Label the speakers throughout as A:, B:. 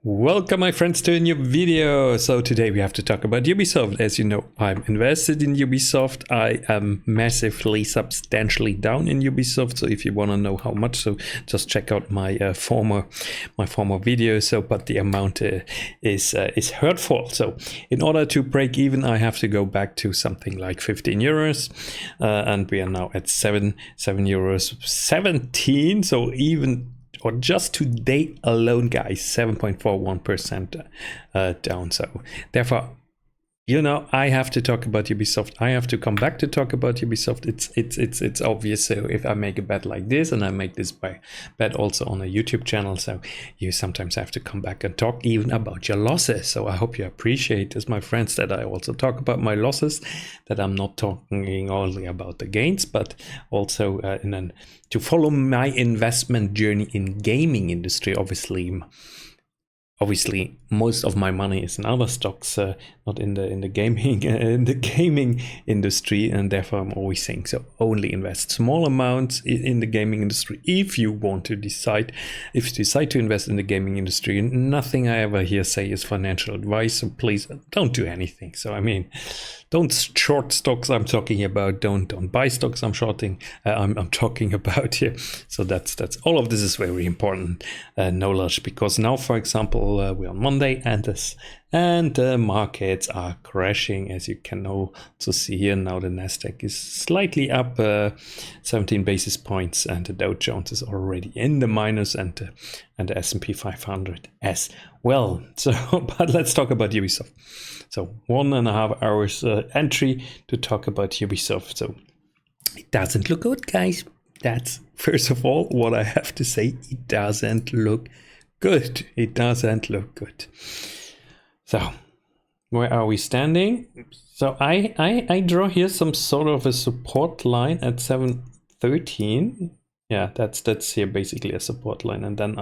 A: Welcome my friends to a new video. So today we have to talk about Ubisoft. As you know, I'm invested in Ubisoft. I am massively, substantially down in Ubisoft. So if you want to know how much, so just check out my former video. So, but the amount is hurtful. So in order to break even, I have to go back to something like 15 euros, and we are now at 7 euros 17. So even or just today alone, guys, 7.41% down. So therefore, you know, I have to talk about Ubisoft. I have to come back to talk about Ubisoft. It's obvious. So if I make a bet like this, and I make this bet also on a YouTube channel, so you sometimes have to come back and talk even about your losses. So I hope you appreciate, as my friends, that I also talk about my losses, that I'm not talking only about the gains, but also to follow my investment journey in gaming industry. Obviously, most of my money is in other stocks, not in the gaming industry, and therefore I'm always saying, so only invest small amounts in the gaming industry if you decide to invest in the gaming industry. Nothing I ever hear say is financial advice, so please don't do anything. So I mean, don't short stocks. I'm talking about don't buy stocks. I'm talking about here. So that's all of this is very important knowledge, because now, for example, we're on Monday and the markets are crashing, as you can also see here. Now the Nasdaq is slightly up 17 basis points, and the Dow Jones is already in the minus, and the S&P 500 as well. So, but let's talk about Ubisoft. So 1.5 hours entry to talk about Ubisoft. So it doesn't look good, guys. That's first of all what I have to say. It doesn't look good. It doesn't look good. So where are we standing? So I draw here some sort of a support line at 713. Yeah, that's here basically a support line, and then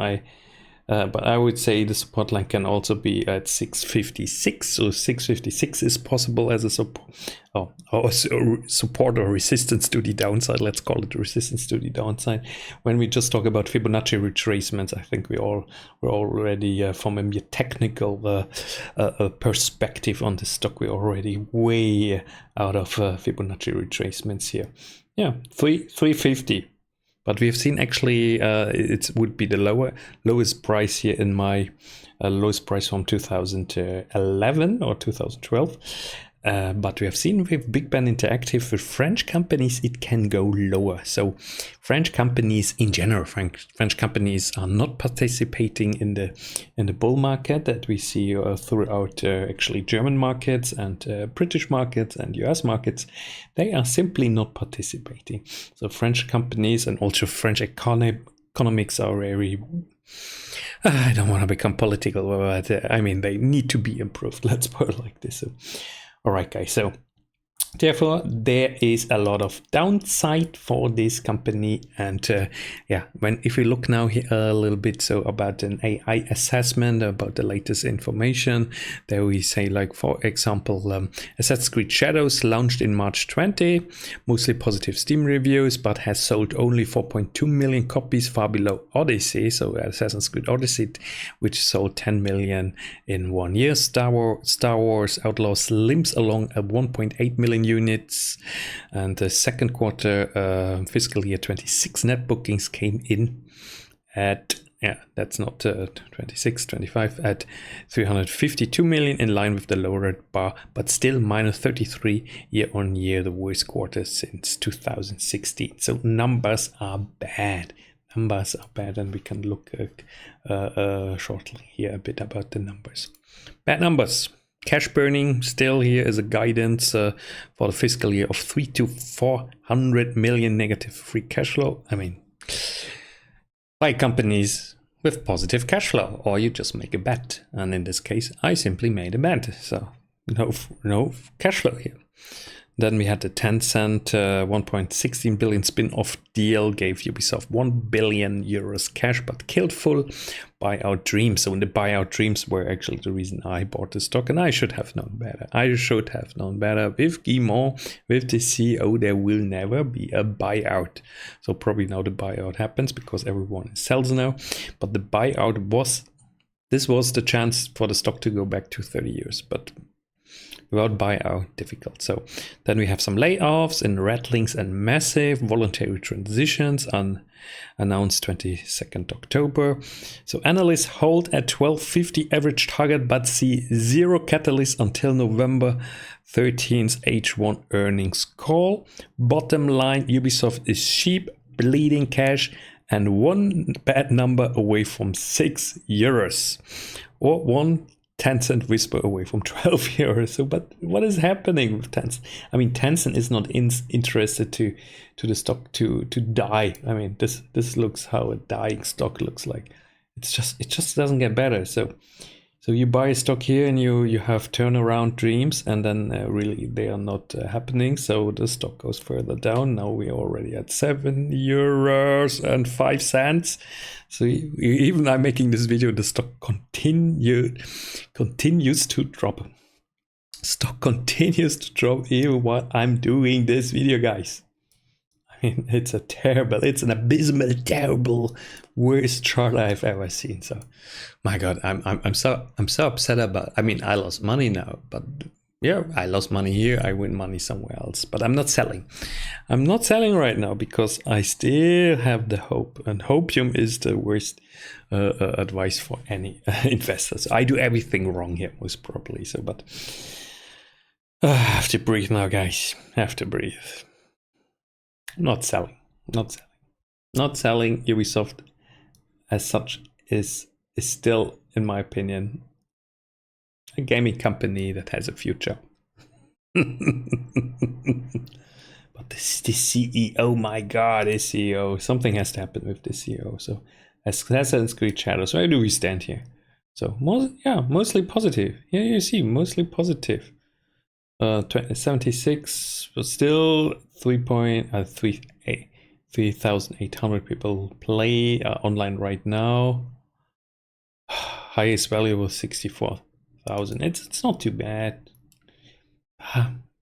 A: but I would say the support line can also be at 656. So 656 is possible as a support or resistance to the downside. Let's call it resistance to the downside. When we just talk about Fibonacci retracements, I think we're already from a more technical perspective on the stock, we're already way out of Fibonacci retracements here. Yeah, 350. But we have seen actually it would be the lowest price here in my lowest price from 2011 or 2012. But we have seen with Bigben Interactive, with French companies, it can go lower. So French companies in general, French companies are not participating in the bull market that we see throughout actually German markets and British markets and US markets. They are simply not participating. So French companies and also French economics are very, I don't want to become political, but I mean, they need to be improved. Let's put it like this. So, all right, guys. So therefore, there is a lot of downside for this company, and if we look now here a little bit, so about an AI assessment about the latest information, there we say, like, for example, Assassin's Creed Shadows launched in March 20, mostly positive Steam reviews, but has sold only 4.2 million copies, far below Odyssey. So Assassin's Creed Odyssey, which sold 10 million in 1 year. Star Wars Outlaws limps along at 1.8 million units, and the second quarter fiscal year 26 net bookings came in at, that's not 25, at 352 million, in line with the lower bar, but still minus 33 year on year, the worst quarter since 2016. So numbers are bad. And we can look shortly here a bit about the numbers. Bad numbers. Cash burning still here is a guidance for the fiscal year of 300 to 400 million negative free cash flow. I mean, buy companies with positive cash flow, or you just make a bet. And in this case, I simply made a bet. So no cash flow here. Then we had the Tencent 1.16 billion spin-off deal, gave Ubisoft 1 billion euros cash, but killed full buyout dreams. So the buyout dreams were actually the reason I bought the stock, and I should have known better. With Guillemot, with the CEO, there will never be a buyout. So probably now the buyout happens because everyone sells now, but the buyout was This was the chance for the stock to go back to 30 years, but without buyout, difficult. So then we have some layoffs in Rattlings and Massive, voluntary transitions announced 22nd October. So analysts hold at 1250 average target, but see zero catalyst until November 13th H1 earnings call. Bottom line, Ubisoft is cheap, bleeding cash, and one bad number away from €6, or one Tencent whisper away from €12. So, but what is happening with Tencent? I mean, Tencent is not interested to the stock to die. I mean, this looks how a dying stock looks like. It just doesn't get better. So you buy a stock here and you have turnaround dreams, and then really they are not happening. So the stock goes further down. Now we're already at €7.05. So even I'm making this video, the stock continues to drop. Stock continues to drop even while I'm doing this video, guys. I mean, it's an abysmal, terrible, worst chart I've ever seen. So, my God, I'm so upset about. I mean, I lost money now, but yeah, I lost money here. I win money somewhere else, but I'm not selling. I'm not selling right now because I still have the hope, and hopium is the worst advice for any investors. I do everything wrong here, most probably. So, but I have to breathe now, guys. I have to breathe. Not selling. Ubisoft as such is still, in my opinion, a gaming company that has a future. But this CEO, my God, this CEO, something has to happen with this CEO. So Assassin's Creed Shadows, where do we stand here? So mostly positive. Yeah, you see, mostly positive. 76, but still 3,800 people play online right now. Highest value was 64,000. It's not too bad.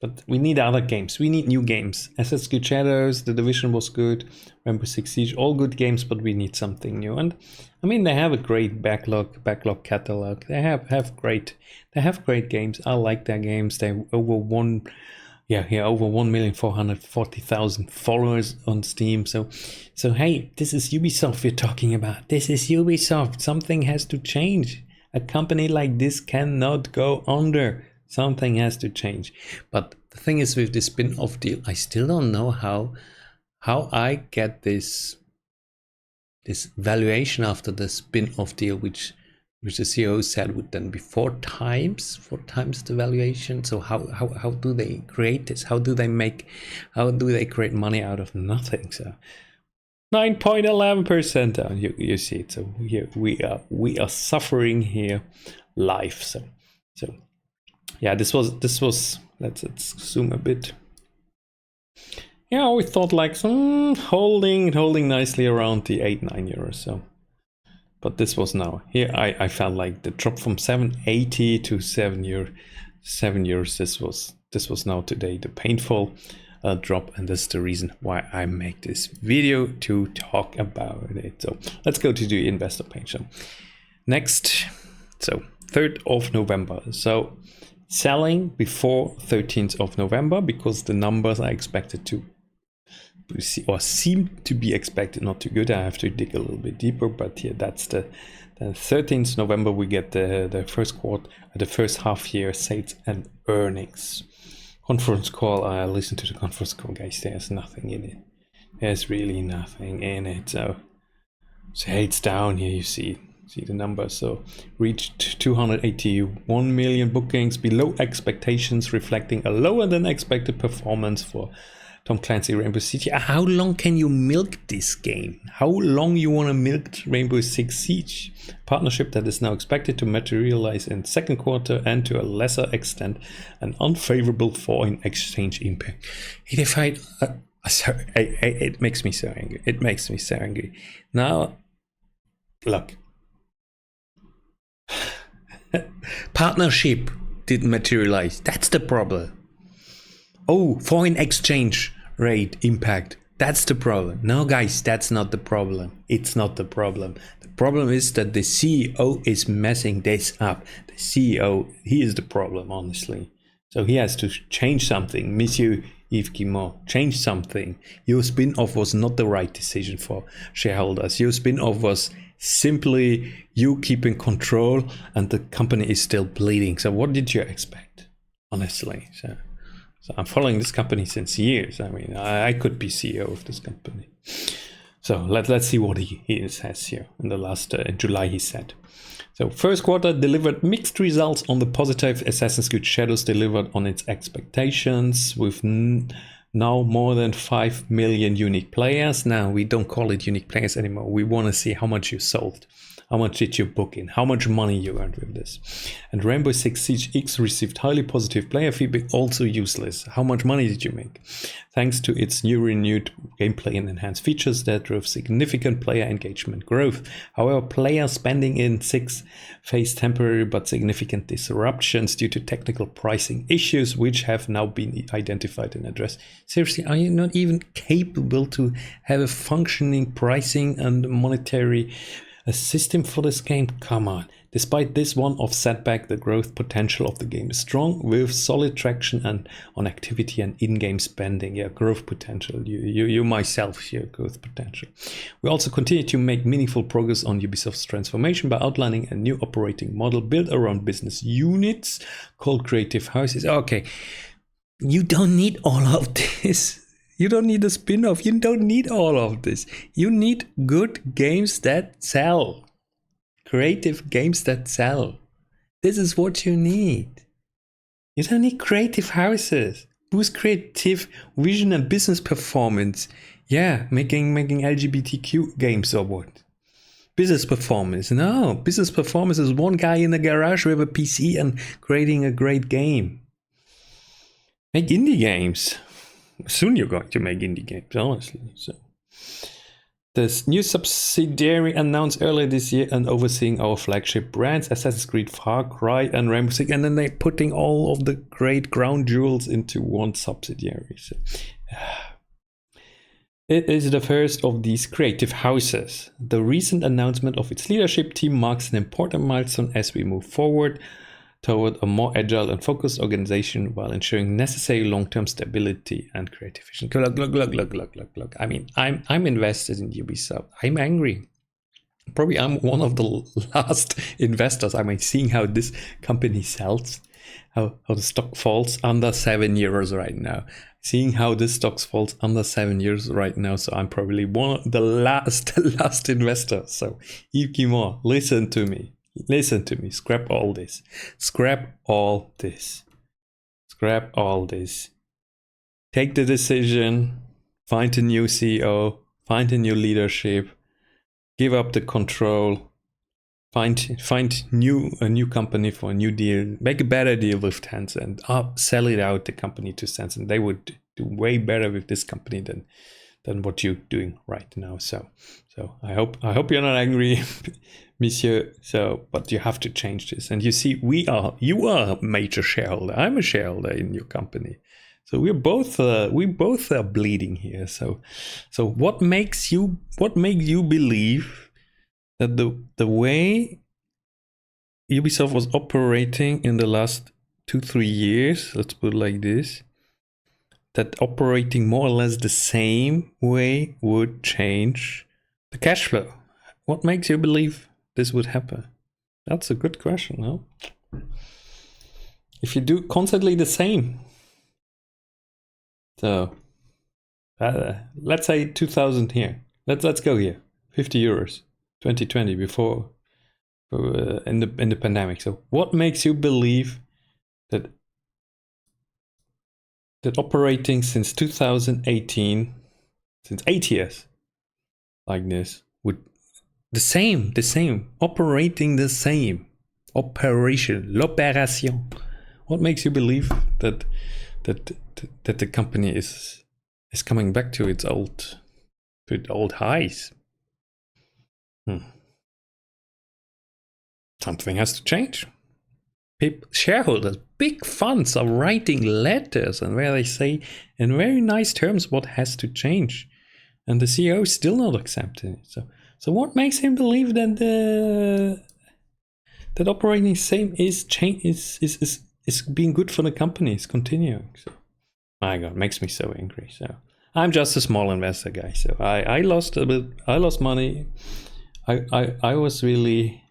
A: But we need other games. We need new games. Assassin's Creed Shadows, The Division was good. Rainbow Six Siege, all good games, but we need something new. And I mean, they have a great backlog catalog. They have great games. I like their games. They over 1,440,000 followers on Steam. So hey, this is Ubisoft we're talking about. This is Ubisoft. Something has to change. A company like this cannot go under. Something has to change. But the thing is, with this spin-off deal, I still don't know how I get this valuation after the spin-off deal, which the CEO said would then be four times the valuation. So how do they create this? How do they create money out of nothing? So 9.11% down. You see it. So here we are suffering here live. So yeah, this was let's zoom a bit. Yeah, we thought like some holding nicely around the €8-9. So, but this was now here. I felt like the drop from 780 to €7. This was now today the painful drop, and that's the reason why I make this video to talk about it. So let's go to the investor page. So next, so 3rd of November. So selling before 13th of November because the numbers are expected to or seem to be expected not too good. I have to dig a little bit deeper, but yeah, that's the 13th November we get the first quarter, the first half year sales and earnings. Conference call. I listened to the conference call, guys. There's nothing in it. There's really nothing in it. So it's down here. You see the numbers. So reached 281 million bookings, below expectations, reflecting a lower than expected performance for Tom Clancy Rainbow Siege. How long can you milk this game? How long you want to milk Rainbow Six Siege? Partnership that is now expected to materialize in second quarter, and to a lesser extent an unfavorable foreign exchange impact. It makes me so angry. It makes me so angry. Now, look. Partnership didn't materialize. That's the problem. Oh, foreign exchange rate impact. That's the problem. No, guys, that's not the problem. It's not the problem. The problem is that the CEO is messing this up. The CEO, he is the problem, honestly. So he has to change something. Monsieur Yves Guillemot, change something. Your spin-off was not the right decision for shareholders. Your spin-off was simply you keeping control and the company is still bleeding. So what did you expect, honestly? So I'm following this company since years. I mean, I could be CEO of this company. So let's see what he says here. In the last in July, he said. So first quarter delivered mixed results. On the positive, Assassin's Creed Shadows delivered on its expectations with now more than 5 million unique players. Now we don't call it unique players anymore. We want to see how much you sold. How much did you book in? How much money you earned with this? And Rainbow Six Siege X received highly positive player feedback, also useless. How much money did you make? Thanks to its new renewed gameplay and enhanced features that drove significant player engagement growth. However, player spending in 6 faced temporary but significant disruptions due to technical pricing issues, which have now been identified and addressed. Seriously, are you not even capable to have a functioning pricing and monetary a system for this game? Come on. Despite this one-off setback, the growth potential of the game is strong, with solid traction and on activity and in-game spending. Yeah, growth potential. You myself here, growth potential. We also continue to make meaningful progress on Ubisoft's transformation by outlining a new operating model built around business units called creative houses. Okay, you don't need all of this. You don't need a spin-off. You don't need all of this. You need good games that sell. Creative games that sell. This is what you need. You don't need creative houses. Boost creative vision and business performance. Yeah, making LGBTQ games or what? Business performance. No, business performance is one guy in a garage with a PC and creating a great game. Make indie games. Soon you're going to make indie games, honestly. So, this new subsidiary announced earlier this year and overseeing our flagship brands, Assassin's Creed, Far Cry, and Rainbow Six, and then they're putting all of the great crown jewels into one subsidiary. So, it is the first of these creative houses. The recent announcement of its leadership team marks an important milestone as we move forward toward a more agile and focused organization while ensuring necessary long-term stability and creative vision. Look. I mean, I'm invested in Ubisoft. I'm angry. Probably I'm one of the last investors. I mean, seeing how this company sells, how the stock falls under €7 right now. Seeing how this stock falls under €7 right now. So I'm probably one of the last investor. So Yves Guillemot, listen to me. Listen to me. Scrap all this. Scrap all this. Scrap all this. Take the decision. Find a new CEO. Find a new leadership. Give up the control. Find a new company for a new deal. Make a better deal with Tencent. Sell it out, the company, to Tencent. They would do way better with this company than what you're doing right now. So I hope you're not angry, Monsieur. So, but you have to change this. And you see, you are a major shareholder. I'm a shareholder in your company. So we both are bleeding here. So what makes you believe that the way Ubisoft was operating in the last 2-3 years, let's put it like this, that operating more or less the same way would change the cash flow? What makes you believe this would happen? That's a good question, no? If you do constantly the same. So, let's say 2000 here. Let's go here. €50, 2020, before in the pandemic. So, what makes you believe that operating since 2018, since 8 years, like this, would the same, operating the same, l'opération. What makes you believe that the company is coming back to its old highs? Something has to change. Shareholders, big funds are writing letters and where they say in very nice terms what has to change. and the CEO is still not accepting it. So what makes him believe that that operating same is being good for the company, is continuing? So my God, makes me so angry. So I'm just a small investor, guys. So I lost a bit. I lost money. I was really.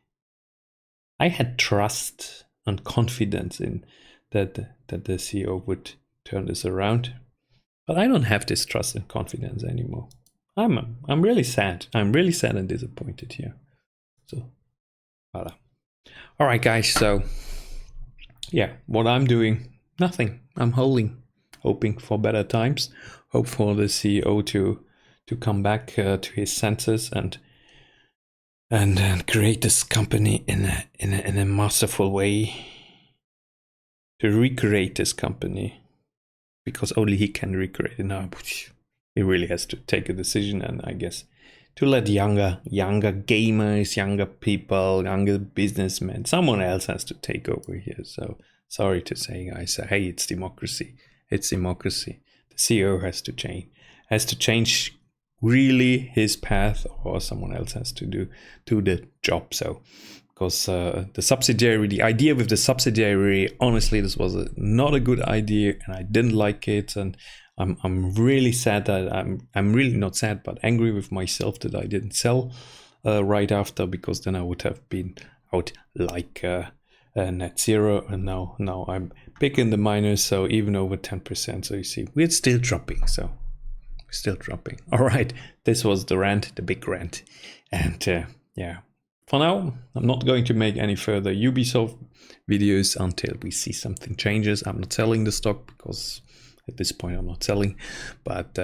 A: I had trust and confidence in that the CEO would turn this around, but I don't have this trust and confidence anymore. I'm really sad. I'm really sad and disappointed here. So, voilà. All right, guys. So, yeah, what I'm doing, nothing. I'm hoping for better times. Hope for the CEO to come back to his senses and create this company in a masterful way, to recreate this company, because only he can recreate it now. He really has to take a decision, and I guess to let younger gamers, younger people, younger businessmen, someone else has to take over here. So sorry to say, guys. Hey, it's democracy. It's democracy. The CEO has to change really his path, or someone else has to do the job. So because the subsidiary, the idea with the subsidiary, honestly, this was not a good idea, and I didn't like it, and I'm really sad that I'm really not sad, but angry with myself that I didn't sell right after, because then I would have been out like net zero, and now I'm big in the minus, so even over 10%. So you see, we're still dropping. So still dropping. All right, this was the rant, the big rant, and yeah. For now, I'm not going to make any further Ubisoft videos until we see something changes. I'm not selling the stock, because at this point I'm not selling. But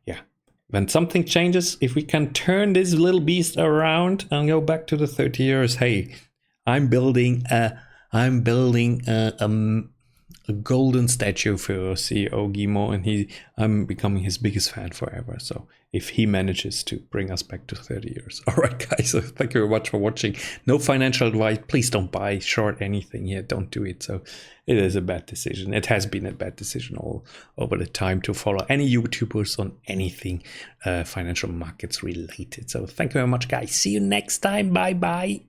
A: yeah, when something changes, if we can turn this little beast around and go back to the 30 years, hey, I'm building a golden statue for CEO Guillemot, and I'm becoming his biggest fan forever. So if he manages to bring us back to 30 years. All right, guys, so thank you very much for watching. No financial advice. Please don't buy short anything here. Don't do it. So it is a bad decision. It has been a bad decision all over the time to follow any YouTubers on anything financial markets related. So thank you very much, guys. See you next time. Bye bye.